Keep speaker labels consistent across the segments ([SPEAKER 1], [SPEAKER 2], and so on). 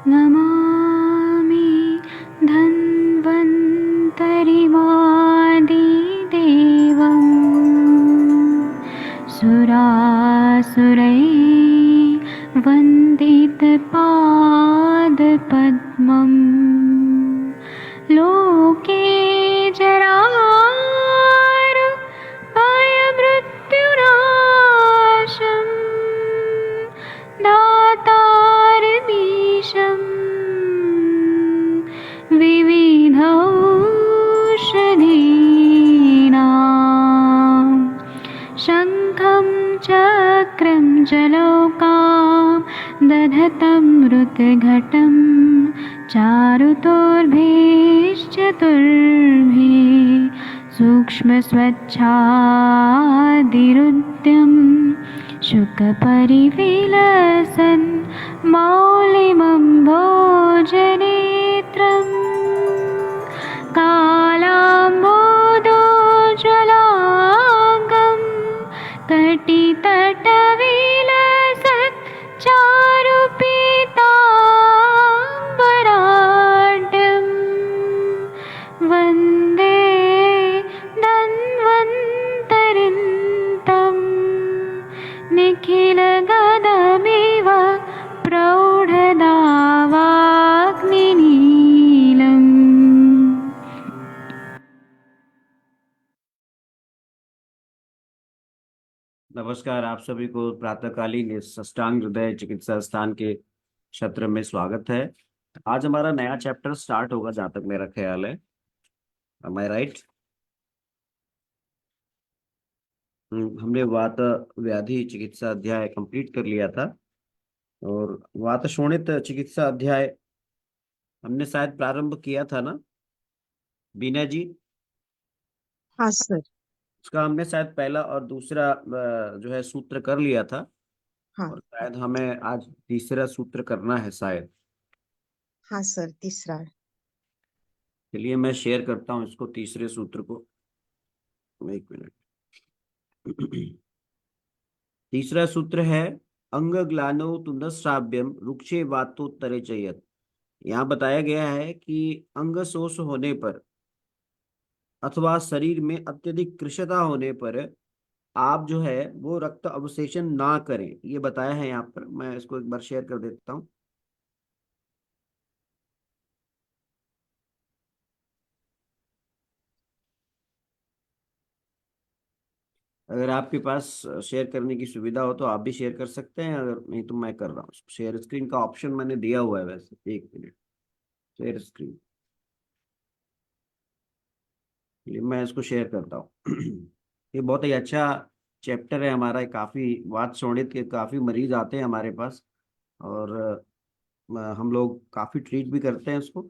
[SPEAKER 1] नमामि धन्वन्तरिमादिदेवं सुरासुरैर्वन्दितपादपद्मं लोके जरामृत्युनाशं दातारमीशं विविधौषधीनां शङ्खं चक्रं जलौकां दधतं मृतघटं चारुतोर्भिश्चतुर्भिः सूक्ष्मस्वच्छादिरुद्यं शुकपरिविलसन् मौलिमं भोजनेत्रम् कालाम्बोदोज्ज्वलाङ्गं कटितटविलसत् चारुपीताम्बराढ्यं वन्दे धन्वन्तरिन्तं निखिलगदमिव प्रौढदावाग्निनीलम्।
[SPEAKER 2] नमस्कार, आप सभी को प्रातःकालीन इस अष्टांग हृदय चिकित्सा स्थान के सत्र में स्वागत है। आज हमारा नया चैप्टर स्टार्ट होगा, जहां तक मेरा ख्याल है। एम आई राइट? हमने वात व्याधि चिकित्सा अध्याय कंप्लीट कर लिया था और वात शोणित चिकित्सा अध्याय हमने शायद प्रारंभ किया था ना बीना जी?
[SPEAKER 3] हाँ सर।
[SPEAKER 2] उसका हमने शायद पहला और दूसरा जो है सूत्र कर लिया था।
[SPEAKER 3] हाँ
[SPEAKER 2] और शायद हमें आज तीसरा सूत्र करना है शायद।
[SPEAKER 3] हाँ सर, तीसरा है।
[SPEAKER 2] चलिए मैं शेयर करता हूँ इसको, तीसरे सूत्र को। एक मिनट। तीसरा सूत्र है अंग ग्लानो तुंदश्राव्यम रुक्षे वातोत्तरे चयत। यहाँ बताया गया है कि अंग शोष होने पर अथवा शरीर में अत्यधिक कृशता होने पर आप जो है वो रक्त अवशेषण ना करें, ये बताया है यहाँ पर। मैं इसको एक बार शेयर कर देता हूँ। अगर आपके पास शेयर करने की सुविधा हो तो आप भी शेयर कर सकते हैं, अगर नहीं तो मैं कर रहा हूँ। शेयर स्क्रीन का ऑप्शन मैंने दिया हुआ है वैसे। एक मिनट, शेयर स्क्रीन, ये मैं इसको शेयर करता हूँ। ये बहुत ही अच्छा चैप्टर है हमारा। ये काफी वात शोणित के काफी मरीज आते हैं हमारे पास और हम लोग काफी ट्रीट भी करते हैं इसको।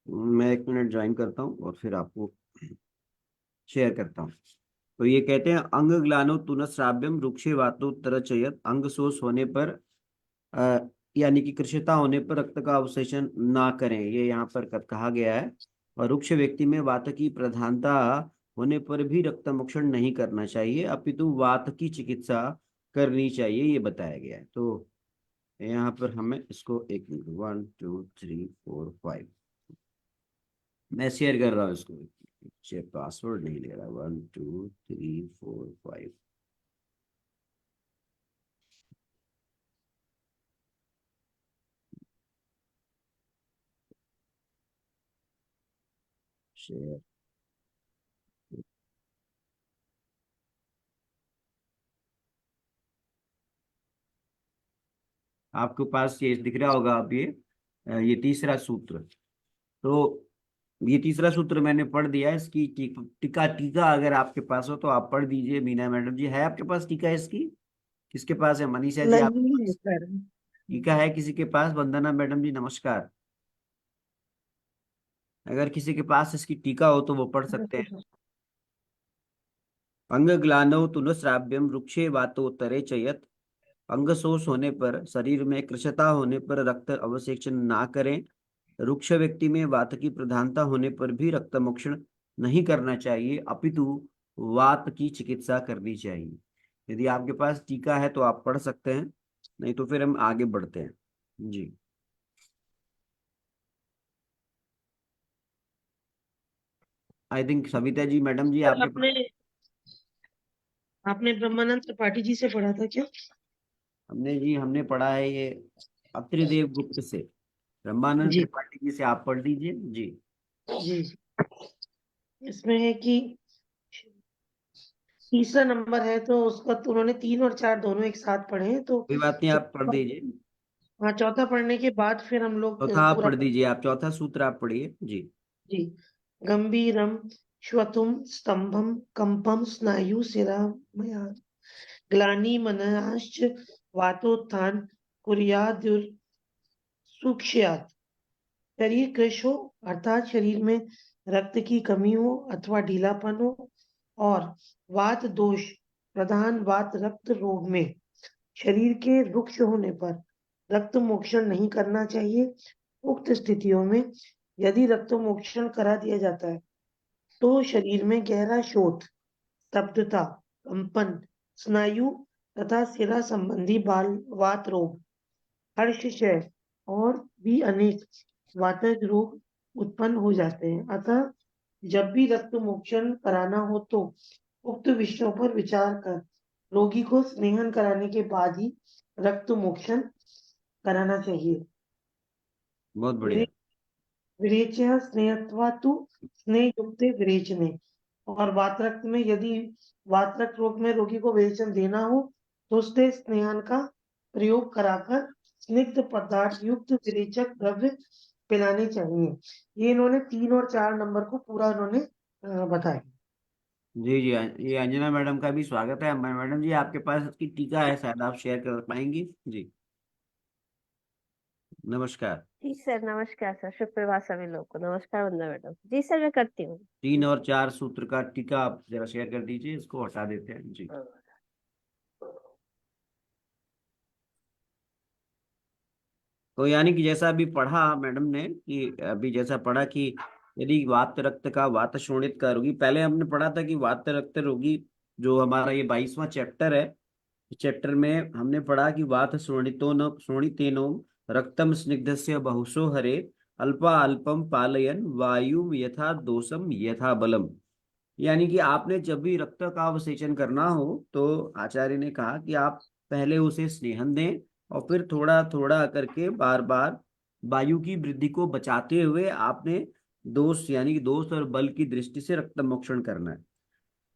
[SPEAKER 2] मैं एक मिनट ज्वाइन करता हूँ और फिर आपको शेयर करता हूँ। तो ये कहते हैं अंग ग्लानो तुनश्राव्यम रुक्षे वातोत्तर चयत। अंग शोष होने पर अ, यानी कि कृशता होने पर रक्त का अवशेषण ना करें, ये यहाँ पर कहा गया है। और रुक्ष व्यक्ति में वात की प्रधानता होने पर भी रक्त मोक्षण नहीं करना चाहिए, अपितु वात की चिकित्सा करनी चाहिए, ये बताया गया है। तो यहाँ पर हमें इसको एक मिनट, 1 2 3 4 5 मैं शेयर कर रहा हूँ इसको। पासवर्ड नहीं ले रहा। 1 2 3 4 5 शेयर। आपके पास ये दिख रहा होगा अब ये तीसरा सूत्र। तो ये तीसरा सूत्र मैंने पढ़ दिया है। इसकी टीका टीका अगर आपके पास हो तो आप पढ़ दीजिए। मीना मैडम जी, है आपके पास टीका इसकी? किसके पास है? मनीषा जी आपके
[SPEAKER 3] नहीं है
[SPEAKER 2] पास
[SPEAKER 3] सर।
[SPEAKER 2] टीका है किसी के पास? वंदना मैडम जी नमस्कार। अगर किसी के पास इसकी टीका हो तो वो पढ़ सकते हैं। अंग ग्लानौ तुनश्राव्यम रुक्षे वातोत्तरे चयत। अंग शोष होने पर, शरीर में कृशता होने पर रक्त अवशेषण ना करें। रुक्ष व्यक्ति में वात की प्रधानता होने पर भी रक्त मोक्षण नहीं करना चाहिए, अपितु वात की चिकित्सा करनी चाहिए। यदि आपके पास टीका है तो आप पढ़ सकते हैं, नहीं तो फिर हम आगे बढ़ते हैं जी। I think Savita ji madam ji
[SPEAKER 4] sir
[SPEAKER 2] आपके पास।
[SPEAKER 4] आपने ब्रह्मानंद त्रिपाठी जी से पढ़ा था क्या?
[SPEAKER 2] हमने पढ़ा है ये अत्रिदेव गुप्त से। ब्रह्मानंद
[SPEAKER 4] जी
[SPEAKER 2] त्रिपाठी जी से आप पढ़ लीजिए जी।
[SPEAKER 4] जी। इसमें है कि तीसरा नंबर है तो उसका तो उन्होंने 3 और 4 दोनों एक साथ पढ़े हैं, तो
[SPEAKER 2] कोई बात नहीं, आप पढ़ दीजिए।
[SPEAKER 4] हाँ, चौथा पढ़ने के बाद फिर हम लोग
[SPEAKER 2] चौथा आप
[SPEAKER 4] पूरा
[SPEAKER 2] पढ़ दीजिए, आप चौथा सूत्र आप पढ़िए जी।
[SPEAKER 4] जी। गंभीरम श्वतुम स्तंभम कंपम स्नायु शिरा मया ग्लानि मनश्च वातोत्थान कुर्याद्युर सूक्ष्यात्। शरीर कृश हो अर्थात शरीर में रक्त की कमी हो अथवा ढीलापन हो, और वात दोष प्रधान वात रक्त रोग में शरीर के रुक्ष होने पर रक्त मोक्षण नहीं करना चाहिए। उक्त स्थितियों में यदि रक्त मोक्षण करा दिया जाता है तो शरीर में गहरा शोथ, स्तब्धता, कंपन, स्नायु तथा सिरा संबंधी बाल वात रोग, हर्षक्षय और भी अनेक वातज रोग उत्पन्न हो जाते हैं। अतः जब भी रक्त मोक्षण कराना हो तो उक्त विषयों पर विचार कर रोगी को स्नेहन कराने के बाद ही रक्त मोक्षण कराना चाहिए।
[SPEAKER 2] बहुत बढ़िया।
[SPEAKER 4] विरेचय स्नेहत्वा तु स्नेह युक्ते विरेचने। और वातरक्त में यदि वातरक्त रोग में रोगी को विरेचन देना हो तो उससे स्नेहन का प्रयोग कराकर स्निग्ध पदार्थ युक्त विरेचक द्रव्य पिलाने चाहिए। ये इन्होंने 3 और 4 नंबर को पूरा इन्होंने बताया।
[SPEAKER 2] जी जी, ये अंजना मैडम का भी स्वागत है। मैडम जी आपके पास इसकी टीका है, शायद आप शेयर कर पाएंगी जी। नमस्कार।
[SPEAKER 5] जी सर, नमस्कार सर, शुभ प्रभात सभी लोग को। नमस्कार वंदना मैडम। जी सर, मैं करती हूँ।
[SPEAKER 2] 3 और 4 सूत्र का टीका आप जरा शेयर कर दीजिए, इसको हटा देते हैं जी। तो यानी कि जैसा अभी पढ़ा मैडम ने, कि अभी जैसा पढ़ा कि यदि वात रक्त का वात शोणित का रोगी, पहले हमने पढ़ा था कि वात रक्त रोगी, जो हमारा ये 22वां चैप्टर है, इस चैप्टर में हमने पढ़ा कि वात शोणितेनो रक्तम स्निग्धस्य बहुसो हरे अल्पा अल्पम पालयन वायु यथा दोषम यथा बलम। यानी कि आपने जब भी रक्त का अवसेचन करना हो तो आचार्य ने कहा कि आप पहले उसे स्नेहन दें और फिर थोड़ा थोड़ा करके बार बार वायु की वृद्धि को बचाते हुए आपने दोष यानी कि दोष और बल की दृष्टि से रक्त मोक्षण करना है।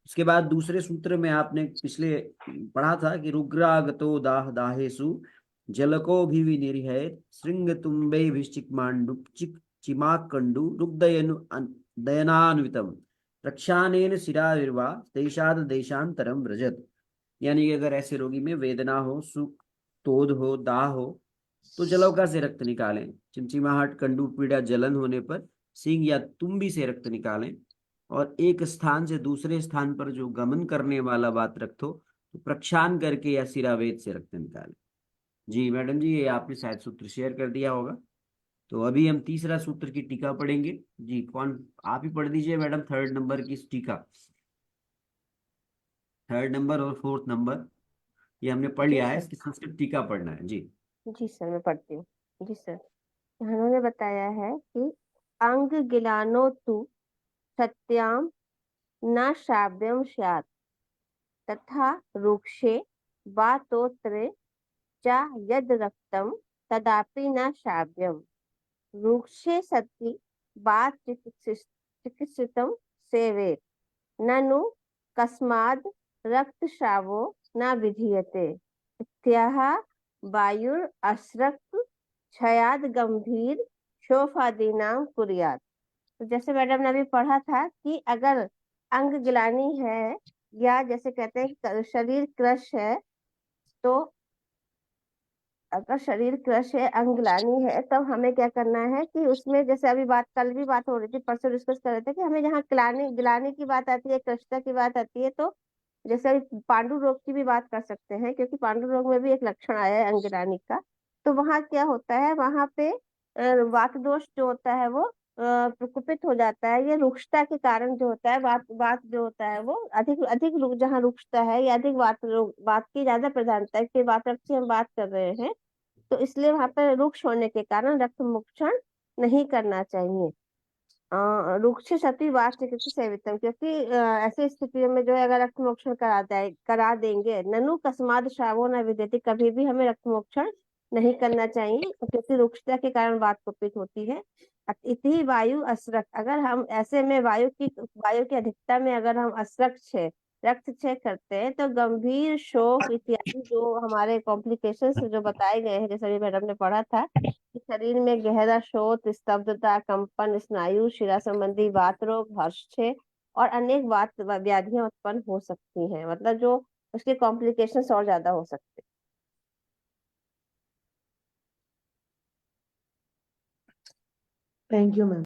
[SPEAKER 2] उसके बाद दूसरे सूत्र में आपने पिछले पढ़ा था कि रुग्रागतो दाह दाहेसु जलको भी विनिर्हय श्रृंग तुम्बे भिश्चिक मांडु चिक चिमाकंडु रुग्दयनु दयनान्वितम रक्षानेन शिराविर्वा देशाद देशांतरम व्रजत। यानी कि अगर ऐसे रोगी में वेदना हो, सुख, तोद हो, दाह हो तो जलौका से रक्त निकालें। चिमचिमाहट, कंडू पीड़ा, जलन होने पर सींग या तुम्बी से रक्त निकालें। और एक स्थान से दूसरे स्थान पर जो गमन करने वाला बात रक्त हो तो प्रक्षालन करके या सिरावेद से रक्त निकालें। जी मैडम जी, ये आपने शायद सूत्र शेयर कर दिया होगा। तो अभी हम तीसरा सूत्र की टीका पढ़ेंगे जी। कौन, आप ही पढ़ दीजिए मैडम, 3rd नंबर की टीका। 3rd नंबर और 4th नंबर ये हमने पढ़
[SPEAKER 5] जी
[SPEAKER 2] लिया है,
[SPEAKER 5] सर।
[SPEAKER 2] इसकी संस्कृत टीका पढ़ना है जी।
[SPEAKER 5] जी सर, मैं पढ़ती हूँ। जी सर, उन्होंने बताया है कि अंग गिलानो तु सत्याम न श्राव्यम स्यात् तथा रुक्षे वातोत्रे च यद रक्तम तदापि न श्राव्यम। रुक्षे सति वात चिकित्सितम सेवेत ननु कस्माद् रक्तस्रावो न विधीयते इत्याह वायुर असृक्त क्षयाद गंभीर शोफादीनाम कुर्यात्। तो जैसे मैडम ने अभी पढ़ा था कि अगर अंग गिलानी है या जैसे कहते हैं कि शरीर क्रश है, तो अगर शरीर क्रश है, अंग गिलानी है, तब हमें क्या करना है कि उसमें जैसे अभी बात, कल भी बात हो रही थी, परसों डिस्कस कर रहे थे कि हमें जहाँ गिलाने गिलाने की बात आती है, क्रशता की बात आती है, तो जैसे अभी पांडु रोग की भी बात कर सकते हैं, क्योंकि पांडु रोग में भी एक लक्षण आया है अंग गिलानी का। तो वहाँ क्या होता है, वहां पे वात दोष जो होता है वो प्रकोपित हो जाता है। ये रुक्षता के कारण जो होता है, वात वात जो होता है वो अधिक अधिक जहाँ रुक्षता है या अधिक वात की ज्यादा प्रधानता है, कि वात रक्त की हम बात कर रहे हैं, तो इसलिए वहां पर रुक्ष होने के कारण रक्त मोक्षण नहीं करना चाहिए। रुक्ष सती वात चिकित्सा सेवितम, क्योंकि ऐसी स्थितियों में जो है अगर रक्त मोक्षण करा देंगे, ननु कस्माद श्रावो न विद्यते, कभी भी हमें रक्त मोक्षण नहीं करना चाहिए, क्योंकि रुक्षता के कारण वात कुपित होती है। इति वायु असरक, अगर हम ऐसे में वायु की अधिकता में अगर हम असरक क्षय रक्त क्षय करते हैं तो गंभीर शोक इत्यादि जो हमारे कॉम्प्लिकेशंस जो बताए गए हैं, जैसे अभी मैडम ने पढ़ा था कि शरीर में गहरा शोथ, स्तब्धता, कंपन, स्नायु शिरा संबंधी वात रोग, हर्षक्षय और अनेक वात व्याधियां उत्पन्न हो सकती हैं, मतलब जो उसके कॉम्प्लिकेशंस और ज्यादा हो सकते हैं।
[SPEAKER 4] Thank you ma'am.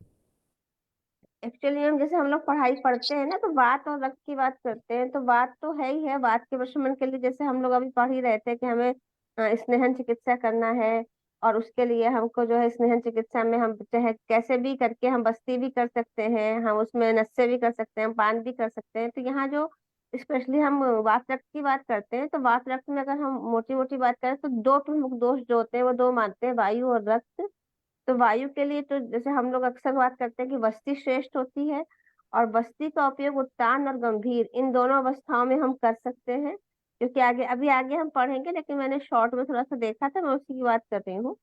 [SPEAKER 5] एक्चुअली हम जैसे हम लोग पढ़ाई पढ़ते हैं ना, तो वात और रक्त की बात करते हैं, तो वात तो है ही है, वात के प्रशमन के लिए जैसे हम लोग अभी पढ़ ही रहे थे कि हमें स्नेहन चिकित्सा करना है, और उसके लिए हमको जो है स्नेहन चिकित्सा में हम चाहे कैसे भी करके हम बस्ती भी कर सकते हैं, हम उसमें नस्य भी कर सकते हैं, हम पान भी कर सकते हैं। तो यहाँ जो स्पेशली हम वात रक्त की बात करते हैं, तो वात रक्त में अगर हम मोटी मोटी बात करें तो दो प्रमुख दोष जो होते हैं वो दो मानते हैं, वायु और रक्त। तो वायु के लिए तो जैसे हम लोग अक्सर बात करते हैं कि बस्ती श्रेष्ठ होती है, और बस्ती का उपयोग उत्तान और गंभीर इन दोनों अवस्थाओं में हम कर सकते हैं, क्योंकि आगे हम पढ़ेंगे, लेकिन मैंने शॉर्ट में थोड़ा सा देखा था, मैं उसी की बात कर रही हूँ।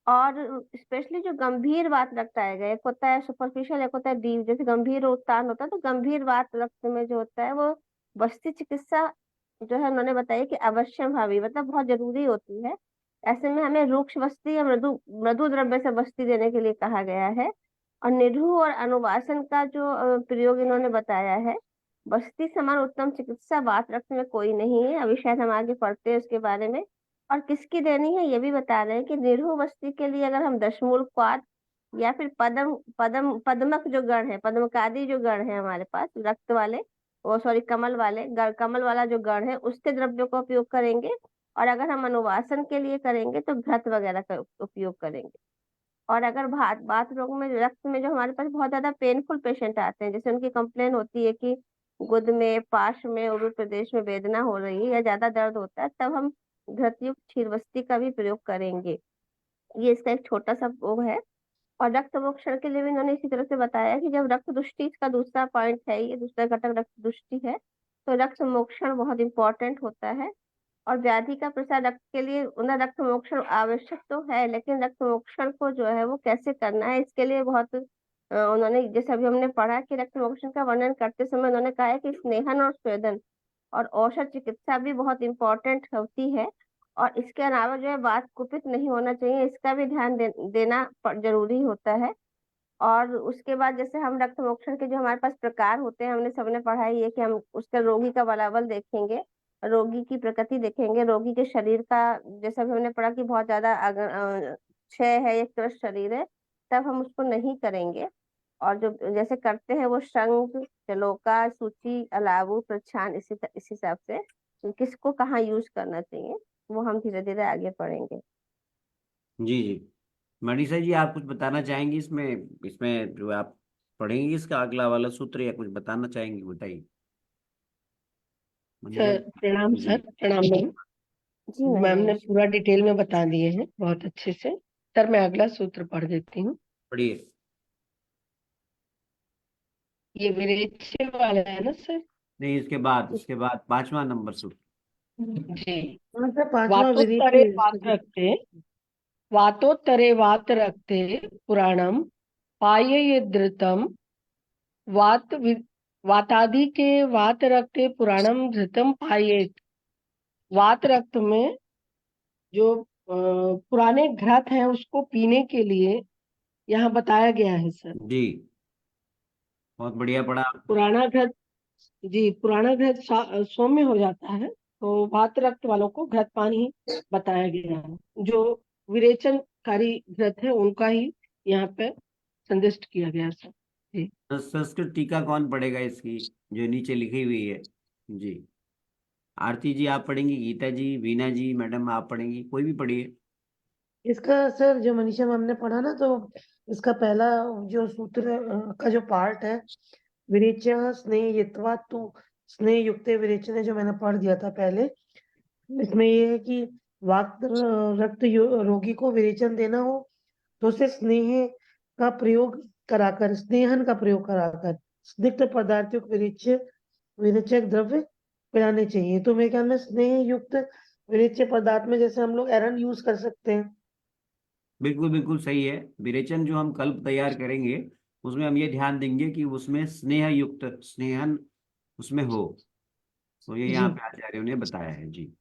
[SPEAKER 5] और स्पेशली जो गंभीर वात रक्त आएगा, एक होता है सुपरफिशियल, एक होता है डीप। जैसे गंभीर उत्तान होता है, तो गंभीर वात रक्त में जो होता है वो बस्ती चिकित्सा जो है उन्होंने बताया कि अवश्य भावी, मतलब बहुत जरूरी होती है। ऐसे में हमें रूक्ष बस्ती या मृदु मृदु द्रव्य से बस्ती देने के लिए कहा गया है। और निधु और अनुवासन का जो प्रयोग इन्होंने बताया है, बस्ती समान उत्तम चिकित्सा वात रक्त में कोई नहीं है। अभी शायद हम आगे पढ़ते हैं उसके बारे में। और किसकी देनी है ये भी बता रहे हैं कि निरहु बस्ती के लिए अगर हम दशमूल क्वाथ या फिर पद्मक जो गण है, पद्मकादि जो गण है हमारे पास रक्त वाले, वो सॉरी कमल वाले कमल वाला जो गण है उसके द्रव्यों का उपयोग करेंगे। और अगर हम अनुवासन के लिए करेंगे तो घृत वगैरह का उपयोग करेंगे। और अगर बात रोग में रक्त में जो हमारे पास बहुत ज्यादा पेनफुल पेशेंट आते हैं, जैसे उनकी कंप्लेन होती है कि गुद में, पाश में, उरुर प्रदेश में वेदना हो रही है या ज्यादा दर्द होता है, तब हम घृतयुक्त क्षीरबस्ती का भी प्रयोग करेंगे। ये इसका एक छोटा सा वो है। और रक्त मोक्षण के लिए भी इन्होंने इसी तरह से बताया कि जब रक्त दुष्टि, इसका दूसरा पॉइंट है, ये दूसरा घटक रक्त दुष्टि है, तो रक्त मोक्षण बहुत इंपॉर्टेंट होता है। और व्याधि का प्रसार रक्त के लिए उन्हें रक्त मोक्षण आवश्यक तो है, लेकिन रक्त मोक्षण को जो है वो कैसे करना है इसके लिए बहुत उन्होंने, जैसे अभी हमने पढ़ा कि रक्त मोक्षण का वर्णन करते समय उन्होंने कहा है कि स्नेहन और स्वेदन और औषध चिकित्सा भी बहुत इंपॉर्टेंट होती है। और इसके अलावा जो है वात कुपित नहीं होना चाहिए, इसका भी ध्यान देना जरूरी होता है। और उसके बाद जैसे हम रक्त मोक्षण के जो हमारे पास प्रकार होते हैं, हमने सबने पढ़ा ही है कि हम उसका रोगी का बलाबल देखेंगे, रोगी की प्रकृति देखेंगे, रोगी के शरीर का, जैसे अभी हमने पढ़ा कि बहुत ज्यादा क्षय है या त्रस्त शरीर है, तब हम उसको नहीं करेंगे। और जो जैसे करते हैं वो शंख, जलोका, सूची, अलावु, प्रच्छान, इसी हिसाब से किसको कहाँ यूज करना चाहिए वो हम धीरे धीरे आगे पढ़ेंगे।
[SPEAKER 2] जी जी। मनीषा जी, आप कुछ बताना चाहेंगी इसमें इसमें जो आप पढ़ेंगी इसका अगला वाला सूत्र, या कुछ बताना चाहेंगी, बताइए मनीषा
[SPEAKER 4] सर
[SPEAKER 2] जी।
[SPEAKER 4] प्रणाम,
[SPEAKER 2] जी
[SPEAKER 4] सर प्रणाम मैम।
[SPEAKER 5] जी
[SPEAKER 4] मैम ने
[SPEAKER 5] महेश।
[SPEAKER 4] पूरा डिटेल में बता दिए हैं बहुत अच्छे से। सर मैं अगला सूत्र पढ़ देती हूँ।
[SPEAKER 2] पढ़िए।
[SPEAKER 4] ये विरेच्य वाला है ना सर?
[SPEAKER 2] नहीं, इसके बाद 5वां नंबर सूत्र।
[SPEAKER 4] जी।
[SPEAKER 3] मतलब पांचवा
[SPEAKER 4] वातोत्तरे
[SPEAKER 3] विरेच्य
[SPEAKER 4] वात रक्ते, वातोत्तरे वात रक्ते पुराणम पाययेद्रुतम, वात वातादि के वात रक्ते पुराणम धृतम पायेत। वात रक्त में जो पुराने घृत है उसको पीने के लिए यहाँ बताया गया है सर।
[SPEAKER 2] जी, बहुत बढ़िया पढ़ा।
[SPEAKER 4] पुराना घृत, जी पुराना घृत सौम्य हो जाता है, तो वात रक्त वालों को घृत पान ही बताया गया है। जो विरेचनकारी घृत है उनका ही यहाँ पे संदिष्ट किया गया है सर। जी।
[SPEAKER 2] संस्कृत टीका कौन पढ़ेगा इसकी, जो नीचे लिखी हुई है? जी, आरती जी आप पढ़ेंगी, गीता जी, वीना जी मैडम आप पढ़ेंगी, कोई भी पढ़िए।
[SPEAKER 4] इसका सर जो मनीषा मैम ने पढ़ा ना, तो इसका पहला जो सूत्र का जो पार्ट है, विरेचन स्नेहयित्वा तु स्नेह युक्ते विरेचने, जो मैंने पढ़ दिया था पहले, इसमें ये है कि वात रक्त रोगी को विरेचन देना हो तो उसे स्नेह का प्रयोग कराकर, स्नेहन का प्रयोग कराकर स्निग्ध पदार्थों को विरेचक द्रव्य पिलाने चाहिए। तो मेरे ख्याल में स्नेह युक्त विरेच्य पदार्थ में जैसे हम लोग एरन यूज कर सकते हैं।
[SPEAKER 2] बिल्कुल बिल्कुल सही है। विरेचन जो हम कल्प तैयार करेंगे उसमें हम ये ध्यान देंगे कि उसमें स्नेह युक्त स्नेहन उसमें हो। तो ये यहाँ
[SPEAKER 4] जी,
[SPEAKER 2] पे आचार्यों ने बताया है जी।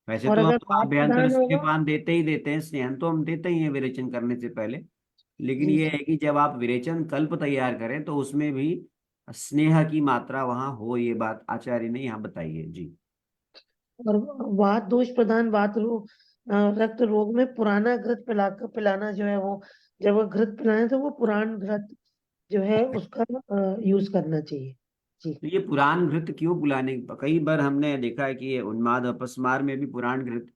[SPEAKER 2] वैसे
[SPEAKER 4] और
[SPEAKER 2] तो हम
[SPEAKER 4] अगर
[SPEAKER 2] तो
[SPEAKER 4] वात
[SPEAKER 2] अभ्यंतर
[SPEAKER 4] प्रधान होगा,
[SPEAKER 2] स्तन्यपान देते ही देते हैं, स्नेहन तो हम देते ही हैं विरेचन करने से पहले। लेकिन
[SPEAKER 4] जी
[SPEAKER 2] ये
[SPEAKER 4] जी,
[SPEAKER 2] है कि जब आप विरेचन कल्प तैयार करें तो उसमें भी स्नेह की मात्रा वहां हो, ये बात आचार्य ने यहाँ बताई है जी।
[SPEAKER 4] और वात दोष प्रधान रक्त रोग में पुराना घृत पिलाना जो है वो, जब वो घृत पिलाएं तो वो पुरान घृत जो है उसका यूज करना चाहिए। जी,
[SPEAKER 2] तो ये पुराण घृत क्यों बुलाने, कई बार हमने देखा है कि ये उन्माद अपस्मार में भी पुराण घृत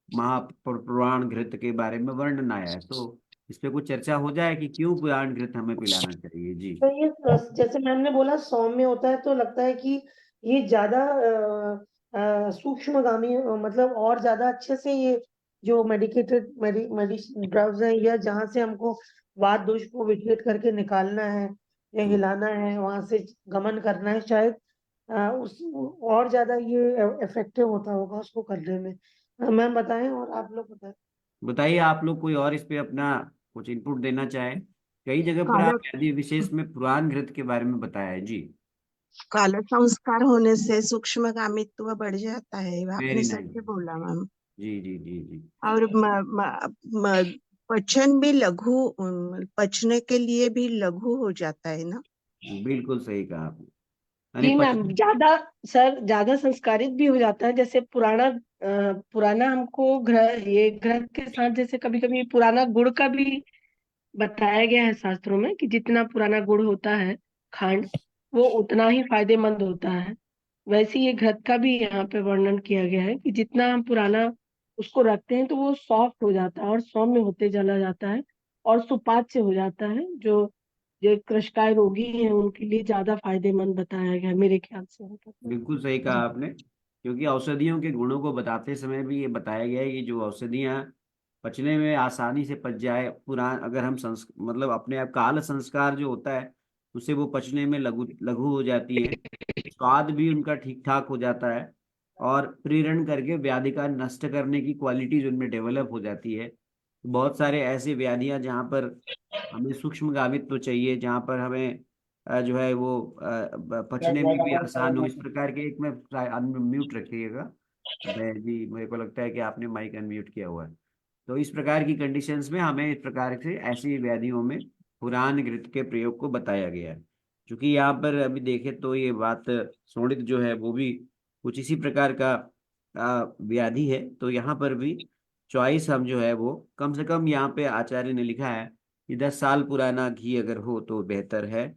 [SPEAKER 2] महापुराण घृत के बारे में वर्णन आया है। तो इस पे कुछ चर्चा हो जाए कि क्यों पुराण घृत हमें पिलाना चाहिए जी।
[SPEAKER 4] तो ये जैसे मैम ने बोला सौम्य होता है, तो लगता है कि ये ज्यादा सूक्ष्मगामी, मतलब और ज्यादा अच्छे से ये जो मेडिकेटेड मेडिसिन ड्रग्स हैं, या जहाँ से हमको वात दोष को विकलित करके निकालना है या हिलाना है, वहां से गमन करना है, शायद उस और ज्यादा ये इफेक्टिव होता होगा उसको करने में। मैम बताएं, और आप लोग बताएं।
[SPEAKER 2] बताइए आप लोग कोई और इस पे अपना कुछ इनपुट देना चाहे। कई जगह पर
[SPEAKER 3] काला
[SPEAKER 2] आप व्याधि विशेष में पुराण घृत के बारे में बताया है जी।
[SPEAKER 3] काला संस्कार होने से सूक्ष्मगामित्व बढ़ जाता है, आपने
[SPEAKER 2] वेरी नाइस।
[SPEAKER 3] सत्य बोला मैम।
[SPEAKER 2] जी जी जी जी।
[SPEAKER 3] और पचन भी लघु, पचने के लिए भी लघु हो जाता है ना।
[SPEAKER 2] बिल्कुल सही कहा आपने। यानी
[SPEAKER 6] जी मैम,
[SPEAKER 2] पचन।
[SPEAKER 6] ज्यादा संस्कारित भी हो जाता है। जैसे पुराना हमको ये ग्रह के साथ, जैसे कभी कभी पुराना गुड़ का भी बताया गया है शास्त्रों में कि जितना पुराना गुड़ होता है, खांड, वो उतना ही फायदेमंद होता है। वैसे ही ये घृत का भी यहाँ पे वर्णन किया गया है कि जितना हम पुराना उसको रखते हैं तो वो सॉफ्ट हो जाता है और सौम्य होते चला जाता है और सुपाच्य हो जाता है, जो कृष्णकाय रोगी हैं उनके लिए ज्यादा फायदेमंद बताया गया है, मेरे ख्याल से।
[SPEAKER 2] बिल्कुल सही कहा
[SPEAKER 6] जी
[SPEAKER 2] आपने, क्योंकि औषधियों के गुणों को बताते समय भी ये बताया गया है कि जो औषधियाँ पचने में आसानी से पच जाए, पुरान अगर हम मतलब अपने आप काल संस्कार जो होता है उससे वो पचने में लघु लघु हो जाती है। स्वाद भी उनका ठीक ठाक हो जाता है और प्रेरण करके व्याधि का नष्ट करने की क्वालिटीज उनमें डेवलप हो जाती है। बहुत सारे ऐसे व्याधियां जहाँ पर हमें सूक्ष्मगामित्व चाहिए, जहाँ पर हमें जो है वो पचने में भी आसान हो, इस प्रकार के, एक में अनम्यूट रखिएगा मैं जी, मेरे को लगता है कि आपने माइक अनम्यूट किया हुआ है। तो इस प्रकार की कंडीशंस में हमें इस प्रकार से ऐसी व्याधियों में पुराण घृत के प्रयोग को बताया गया है। क्योंकि यहाँ पर अभी देखें तो ये बात शोणित जो है वो भी कुछ इसी प्रकार का व्याधि है। तो यहाँ पर भी चॉइस हम जो है वो कम से कम, यहाँ पे आचार्य ने लिखा है कि 10 साल पुराना घी अगर हो तो बेहतर है।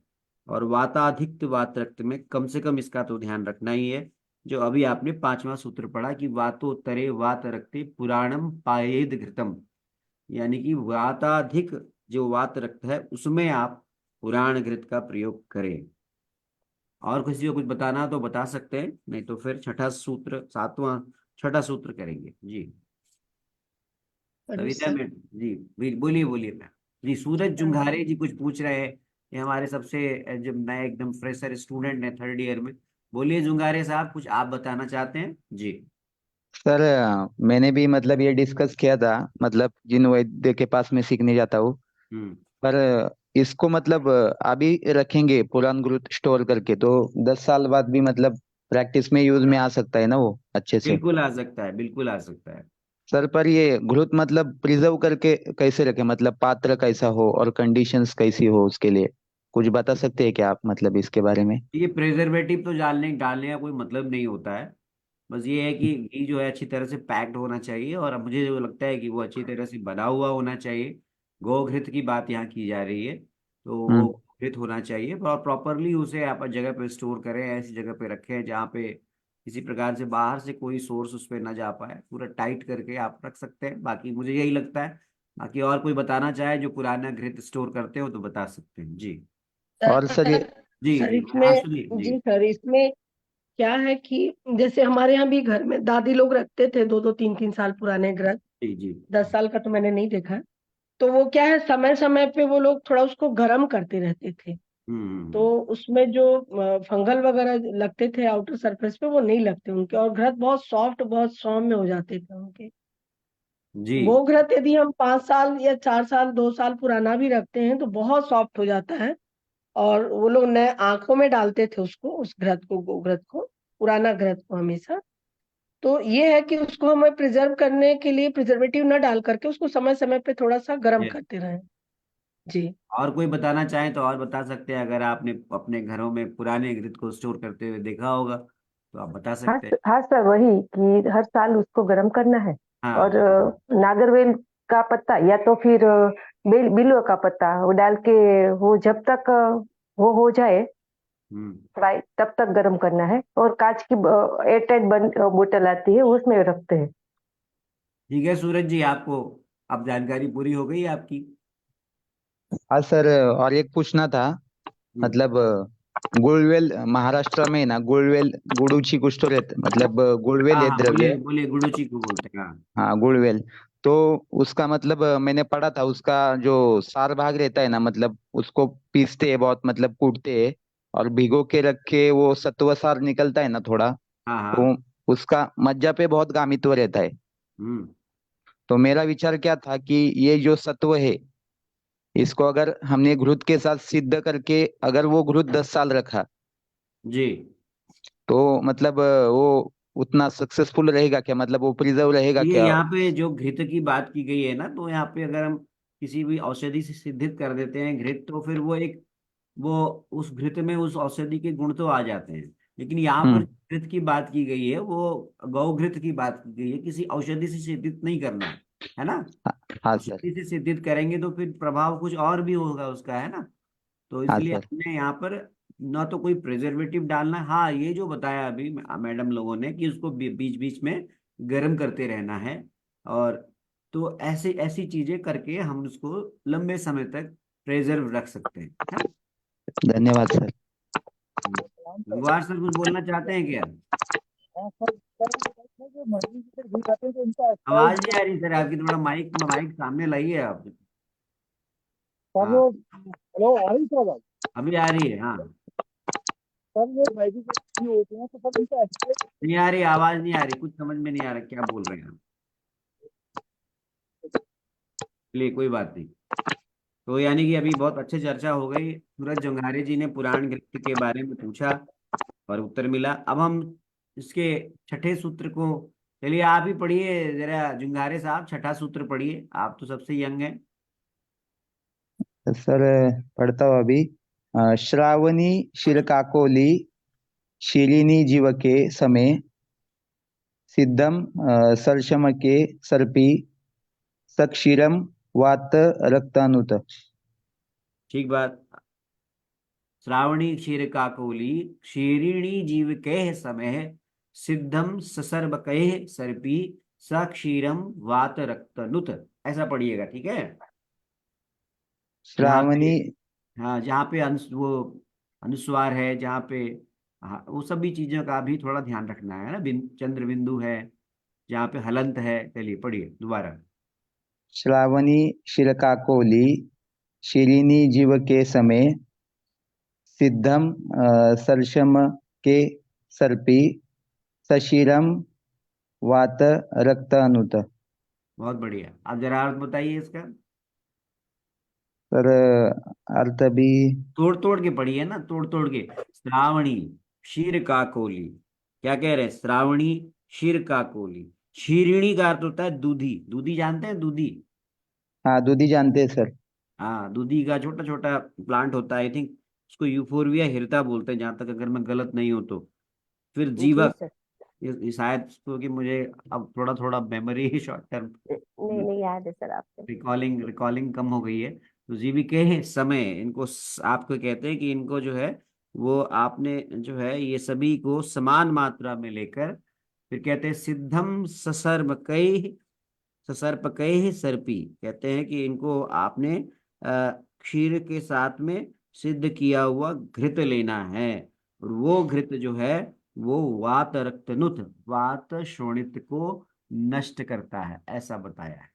[SPEAKER 2] और वाताधिक्त वात रक्त में कम से कम इसका तो ध्यान रखना ही है। जो अभी आपने 5वां सूत्र पढ़ा कि वातोत्तरे वात रक्ते पुराणम पायेद घृतम, यानी कि वाताधिक जो वात रक्त है उसमें आप पुराण घृत का प्रयोग करें। और किसी को कुछ बताना हो तो बता सकते हैं, नहीं तो फिर छठा सूत्र, 7वां 6ठा सूत्र करेंगे जी।
[SPEAKER 3] Hello
[SPEAKER 2] Savita
[SPEAKER 3] sir.
[SPEAKER 2] Madam ji, बोलिए बोलिए मैम। जी सूरज जुंघारे जी कुछ पूछ रहे हैं। ये हमारे सबसे जब नए एकदम फ्रेशर स्टूडेंट है 3rd ईयर में। बोलिए जुंघारे साहब, कुछ आप बताना चाहते हैं जी।
[SPEAKER 7] सर, मैंने भी मतलब ये डिस्कस किया था, मतलब जिन वैद्य के पास मैं सीखने जाता हूँ।
[SPEAKER 2] हम्म।
[SPEAKER 7] पर इसको मतलब अभी रखेंगे पुरान ग्रुप स्टोर करके तो 10 साल बाद भी मतलब प्रैक्टिस में यूज में आ सकता है ना वो अच्छे से।
[SPEAKER 2] बिल्कुल आ सकता है, बिल्कुल आ सकता है।
[SPEAKER 7] सर, पर ये घृत मतलब प्रिजर्व करके कैसे रखें, मतलब पात्र कैसा हो और कंडीशंस कैसी हो उसके लिए कुछ बता सकते हैं क्या आप, मतलब इसके बारे में?
[SPEAKER 2] ये प्रेजर्वेटिव तो डालने डालने का कोई मतलब नहीं होता है। बस ये है कि घी जो है अच्छी तरह से पैक्ड होना चाहिए, और अब मुझे जो लगता है कि वो अच्छी तरह से बना हुआ होना चाहिए। गोघृत की बात यहाँ की जा रही है, तो वो
[SPEAKER 7] हम्म।
[SPEAKER 2] घृत होना चाहिए और प्रॉपरली उसे आप जगह पे स्टोर करें, ऐसी जगह पे रखें जहाँ पे किसी प्रकार से बाहर से कोई सोर्स उस पर ना जा पाए। पूरा टाइट करके आप रख सकते हैं, बाकी मुझे यही लगता है। बाकी और कोई बताना चाहे जो पुराना घृत स्टोर करते हो तो बता सकते हैं जी।
[SPEAKER 7] और सर ये।
[SPEAKER 6] सर।
[SPEAKER 2] जी
[SPEAKER 6] सर
[SPEAKER 2] जी हाँ
[SPEAKER 6] इसमें
[SPEAKER 2] सुनिए जी।
[SPEAKER 6] जी सर, इसमें क्या है कि जैसे हमारे यहाँ भी घर में दादी लोग रखते थे 2-2 3-3 साल पुराने ग्रंथ।
[SPEAKER 2] जी जी
[SPEAKER 6] 10 साल का तो मैंने नहीं देखा। तो वो क्या है, समय समय पे वो लोग थोड़ा उसको गर्म करते रहते थे, तो उसमें जो फंगल वगैरह लगते थे आउटर सरफेस पे वो नहीं लगते उनके, और घृत बहुत सॉफ्ट, बहुत सौम्य हो जाते थे उनके।
[SPEAKER 2] जी
[SPEAKER 6] वो घृत यदि हम 5 साल या 4 साल 2 साल पुराना भी रखते हैं तो बहुत सॉफ्ट हो जाता है। और वो लोग नए आंखों में डालते थे उसको, उस घृत को, गोघृत को, पुराना घृत को हमेशा। तो ये है कि उसको हमें प्रिजर्व करने के लिए प्रिजर्वेटिव न डाल करके उसको समय समय पे थोड़ा सा गर्म
[SPEAKER 2] जी।
[SPEAKER 6] करते रहें। जी।
[SPEAKER 2] और कोई बताना चाहे तो और बता सकते हैं, अगर आपने अपने घरों में पुराने घृत को स्टोर करते हुए देखा होगा तो आप बता
[SPEAKER 8] हाँ
[SPEAKER 2] सकते हैं।
[SPEAKER 8] हाँ सर, वही कि हर साल उसको गर्म करना है। और
[SPEAKER 2] हाँ
[SPEAKER 8] नागरवेल का पत्ता या तो फिर बिल्व का पत्ता वो डाल के, वो जब तक वो हो जाए
[SPEAKER 2] हम्म
[SPEAKER 8] फ्राई, तब तक गर्म करना है। और कांच की एयरटाइट बोतल आती है, उसमें रखते हैं।
[SPEAKER 2] ठीक है सूरज जी, आपको अब जानकारी पूरी हो गई आपकी।
[SPEAKER 7] हाँ सर, और एक पूछना था।
[SPEAKER 2] हम्म
[SPEAKER 7] मतलब गुड़वेल महाराष्ट्र में ना, गुड़वेल गुड़ूची कुछ तो रहता, मतलब गुड़वेल
[SPEAKER 2] हाँ
[SPEAKER 7] है
[SPEAKER 2] हाँ,
[SPEAKER 7] द्रव्य।
[SPEAKER 2] बोलिए बोलिए, गुड़ूची को बोलते हैं, हाँ।
[SPEAKER 7] हाँ गुड़वेल। तो उसका मतलब मैंने पढ़ा था, उसका जो सार भाग रहता है ना, मतलब उसको पीसते हैं बहुत, मतलब कूटते हैं और भिगो के रख के वो सत्व सार निकलता है ना थोड़ा,
[SPEAKER 2] हाँ हाँ।
[SPEAKER 7] तो उसका मज्जा पे बहुत गामित्व रहता है।
[SPEAKER 2] हम्म
[SPEAKER 7] तो मेरा विचार क्या था कि ये जो सत्व है, इसको अगर हमने घृत के साथ सिद्ध करके अगर वो घृत 10 साल रखा,
[SPEAKER 2] जी।
[SPEAKER 7] तो मतलब वो उतना सक्सेसफुल रहेगा क्या, मतलब वो प्रिजर्व रहेगा
[SPEAKER 2] ये
[SPEAKER 7] क्या?
[SPEAKER 2] यहाँ पे जो घृत की बात की गई है ना, तो यहाँ पे अगर हम किसी भी औषधि से सिद्धित कर देते हैं घृत, तो फिर वो एक, वो उस घृत में उस औषधि के गुण तो आ जाते हैं। लेकिन यहाँ पर
[SPEAKER 7] हम्म।
[SPEAKER 2] घृत की बात की गई है, वो गौ घृत की बात की गई है, किसी औषधि से सिद्धित नहीं करना है ना।
[SPEAKER 7] हाँ हाँ सर।
[SPEAKER 2] औषधि से सिद्धित करेंगे तो फिर प्रभाव कुछ और भी होगा उसका, है ना। तो
[SPEAKER 7] हाँ
[SPEAKER 2] इसलिए
[SPEAKER 7] सर।
[SPEAKER 2] हमने यहाँ पर ना तो कोई प्रिजर्वेटिव डालना, हाँ ये जो बताया अभी मैडम लोगों ने कि उसको बीच बीच में गर्म करते रहना है, और तो ऐसे ऐसी चीजें करके हम उसको लंबे समय तक प्रिजर्व रख सकते हैं, है ना।
[SPEAKER 7] धन्यवाद सर।
[SPEAKER 2] गंगवार सर कुछ बोलना चाहते हैं क्या? आवाज नहीं आ रही सर आपकी, थोड़ा माइक माइक सामने लाइए आप। हाँ अभी आ रही है, हाँ। नहीं आ रही आवाज, नहीं आ रही, कुछ समझ में नहीं आ रहा क्या बोल रहे हैं आप। चलिए कोई बात नहीं। तो यानी कि अभी बहुत अच्छी चर्चा हो गई, सूरज जंघारे जी ने पुराण नृत्य के बारे में पूछा और उत्तर मिला। अब हम इसके छठे सूत्र को, चलिए आप ही पढ़िए जरा, जंघारे साहब छठा सूत्र पढ़िए, आप तो सबसे यंग हैं।
[SPEAKER 7] सर पढ़ता हूँ अभी। श्रावणी शिरकाकोली शिलिनी जीवके समय सिद्धम सरशमके सर्पी सक्षीरम वात रक्तानुत।
[SPEAKER 2] ठीक बात। श्रावणी क्षीर काकोली क्षीरिणी जीव कह समय सिद्धम ससर्बकैः सर्पी स क्षीरम वात रक्तनुत, ऐसा पढ़िएगा, ठीक है। जहाँ पे,
[SPEAKER 7] श्रावणी।
[SPEAKER 2] हाँ जहाँ पे वो अनुस्वार है, जहाँ पे, हाँ वो सभी चीजों का भी थोड़ा ध्यान रखना है ना, चंद्र बिंदु है, जहाँ पे हलंत है। चलिए पढ़िए दोबारा।
[SPEAKER 7] श्रावणी शिरकाकोली शिलिनी जीवके समय सिद्धम सरशम के सर्पी सशीरम वात रक्त अनुत।
[SPEAKER 2] बहुत बढ़िया, आप जरा अर्थ बताइए इसका।
[SPEAKER 7] सर अर्थ भी।
[SPEAKER 2] तोड़ तोड़ के पढ़िए ना, तोड़ तोड़ के। श्रावणी क्षीर काकोली, क्या कह रहे हैं, श्रावणी क्षीर काकोली, क्षीरिणी का अर्थ होता है दूधी, दूधी जानते हैं दूधी।
[SPEAKER 7] हाँ दूधी जानते हैं सर।
[SPEAKER 2] हाँ दूधी का छोटा छोटा प्लांट होता है, आई थिंक उसको यूफोरबिया हिरता बोलते हैं, जहां तक अगर मैं गलत नहीं हूं तो। फिर
[SPEAKER 5] जी
[SPEAKER 2] जीवक,
[SPEAKER 5] सर।
[SPEAKER 2] ये शायद क्योंकि मुझे अब थोड़ा थोड़ा मेमोरी शॉर्ट टर्म,
[SPEAKER 5] नहीं नहीं, याद है सर आपको।
[SPEAKER 2] रिकॉलिंग रिकॉलिंग कम हो गई है। तो जीविके हैं समय, इनको आपको कहते हैं कि इनको जो है वो आपने जो है ये सभी को समान मात्रा में लेकर, फिर कहते हैं सिद्धम ससर्पकैः, ससर्पकैः सर्पी, कहते हैं कि इनको आपने क्षीर के साथ में सिद्ध किया हुआ घृत लेना है, और वो घृत जो है वो वात रक्तनुत, वात शोणित को नष्ट करता है, ऐसा बताया है।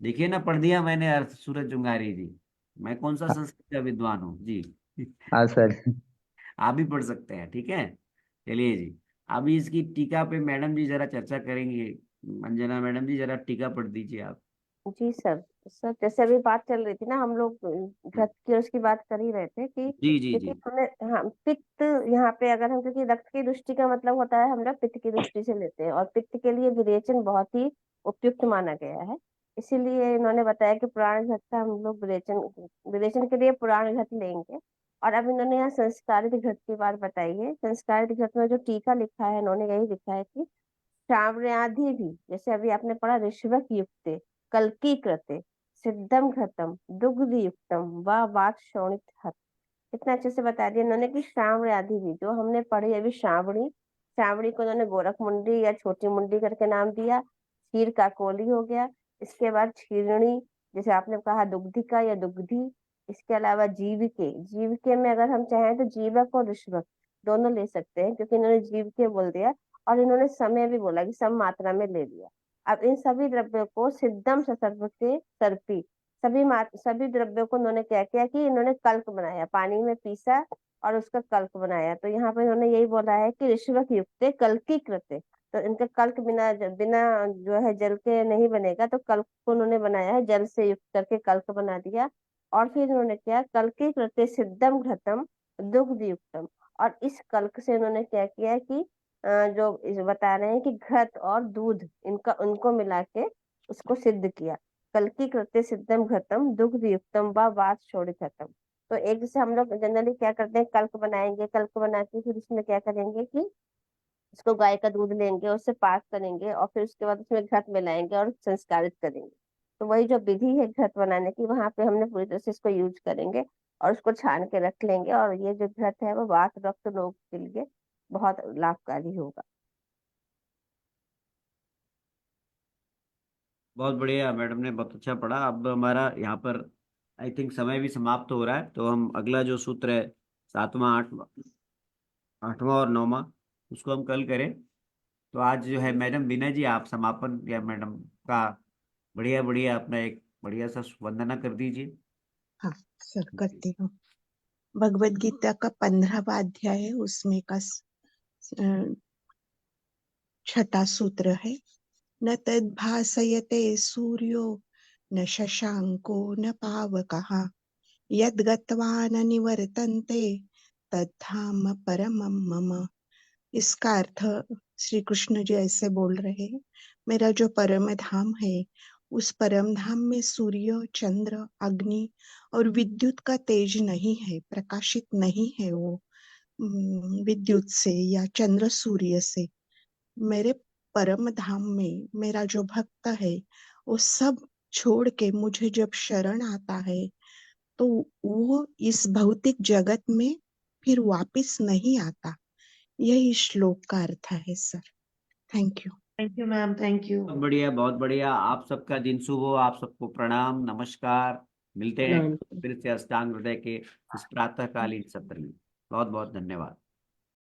[SPEAKER 2] देखिए ना, पढ़ दिया मैंने अर्थ सूरज जुंगारी जी। मैं कौन सा संस्कृत का विद्वान हूँ जी।
[SPEAKER 7] हाँ सर।
[SPEAKER 2] आप भी पढ़ सकते हैं, ठीक है। चलिए जी, अभी इसकी टीका पे मैडम जी जरा चर्चा करेंगे। अंजना मैडम जी, जरा टीका पढ़ दीजिए आप।
[SPEAKER 5] जी सर। सर जैसे अभी बात चल रही थी ना, हम लोग घृत की और उसकी बात कर ही रहे थे कि
[SPEAKER 2] जी जी
[SPEAKER 5] क्योंकि
[SPEAKER 2] जी।
[SPEAKER 5] हमें, हाँ, पित्त यहाँ पे अगर हम, क्योंकि रक्त की दृष्टि का मतलब होता है हम लोग पित्त की दृष्टि से लेते हैं, और पित्त के लिए विरेचन बहुत ही उपयुक्त माना गया है। इसीलिए इन्होंने बताया कि पुराण घृत का हम लोग विरेचन विरेचन के लिए पुराण घृत लेंगे। और अब इन्होंने यहाँ संस्कारित घृत की बात बताई है। संस्कारित घृत में जो टीका लिखा है, इन्होंने यही लिखा है कि श्रावणादि भी, जैसे अभी आपने पढ़ा, ऋष्वक युक्ते कल्की कृते सिद्धम घृतम दुग्ध युक्तम व वात शोणित हत। इतना अच्छे से बता दिया इन्होंने कि श्रावण आदि भी, जो हमने पढ़ी अभी श्रावणी, श्रावणी को इन्होंने गोरख मुंडी या छोटी मुंडी करके नाम दिया। क्षीर काकोली हो गया। इसके बाद क्षीरणी, जैसे आपने कहा दुग्धिका या दुग्धी। इसके अलावा जीविके, जीविके में अगर हम चाहें तो जीवक और ऋष्वक दोनों ले सकते हैं, क्योंकि इन्होंने जीविके बोल दिया। और इन्होंने समय भी बोला कि सम मात्रा में ले लिया। अब इन सभी द्रव्यों को सिद्धम ससर्व के सर्पी, सभी द्रव्यों को इन्होंने क्या किया कि इन्होंने कल्क बनाया, पानी में पीसा और उसका कल्क बनाया। तो यहाँ पे इन्होंने यही बोला है कि ऋष्वक युक्ते कल्की कृते। तो इनका कल्क बिना बिना जो है जल के नहीं बनेगा, तो कल्क को उन्होंने बनाया है, जल से युक्त करके कल्क बना दिया। और फिर इन्होंने क्या, कल्की कृते सिद्धम घृतम दुग्ध युक्तम। और इस कल्क से इन्होंने क्या किया कि जो बता रहे हैं कि घृत और दूध, इनका उनको मिला के उसको सिद्ध किया। कल्की कृत्य सिद्धम घृतम दुग्ध युक्तम व वात शोणितम। तो एक जैसे हम लोग जनरली क्या करते हैं, कल्क बनाएंगे, कल्क बना के फिर उसमें क्या करेंगे कि उसको गाय का दूध लेंगे, उससे पाक करेंगे, और फिर उसके बाद उसमें घृत मिलाएंगे और संस्कारित करेंगे। तो वही जो विधि है घृत बनाने की, वहां पे हमने पूरी तरह से इसको यूज करेंगे और उसको छान के रख लेंगे। और ये जो घृत है वो वात रक्त रोग के लिए बहुत लाभकारी होगा।
[SPEAKER 2] बहुत बढ़िया, मैडम ने बहुत अच्छा पढ़ा। अब हमारा यहाँ पर आई थिंक समय भी समाप्त हो रहा है, तो हम अगला जो सूत्र है, सातवां, आठवां, आठवां और नौवां, उसको हम कल करें। तो आज जो है मैडम बीना जी, आप समापन या मैडम का बढ़िया बढ़िया अपना एक बढ़िया सा वंदना कर दीजिए।
[SPEAKER 3] हाँ सर, करती हूँ। भगवद गीता का 15वां अध्याय है, उसमें का छठा सूत्र है। न तद्भासयते सूर्यो न शशांको न पावकः यद्गत्वा न निवर्तन्ते तद्धाम परमं मम। इसका अर्थ, श्री कृष्ण जी ऐसे बोल रहे हैं, मेरा जो परम धाम है, उस परम धाम में सूर्य, चंद्र, अग्नि और विद्युत का तेज नहीं है, प्रकाशित नहीं है वो विद्युत से या चंद्र सूर्य से। मेरे परम धाम में मेरा जो भक्त है, वो सब छोड़ के मुझे जब शरण आता है, तो वो इस भौतिक जगत में फिर वापिस नहीं आता। यही श्लोक का अर्थ है sir. Thank you
[SPEAKER 4] ma'am, thank you.
[SPEAKER 2] बहुत बढ़िया, बहुत बढ़िया। आप सबका दिन शुभ हो, आप सबको प्रणाम, नमस्कार। मिलते हैं
[SPEAKER 6] प्रणाम।
[SPEAKER 2] फिर से अष्टांग हृदय के इस प्रातःकालीन सत्र में। बहुत बहुत धन्यवाद।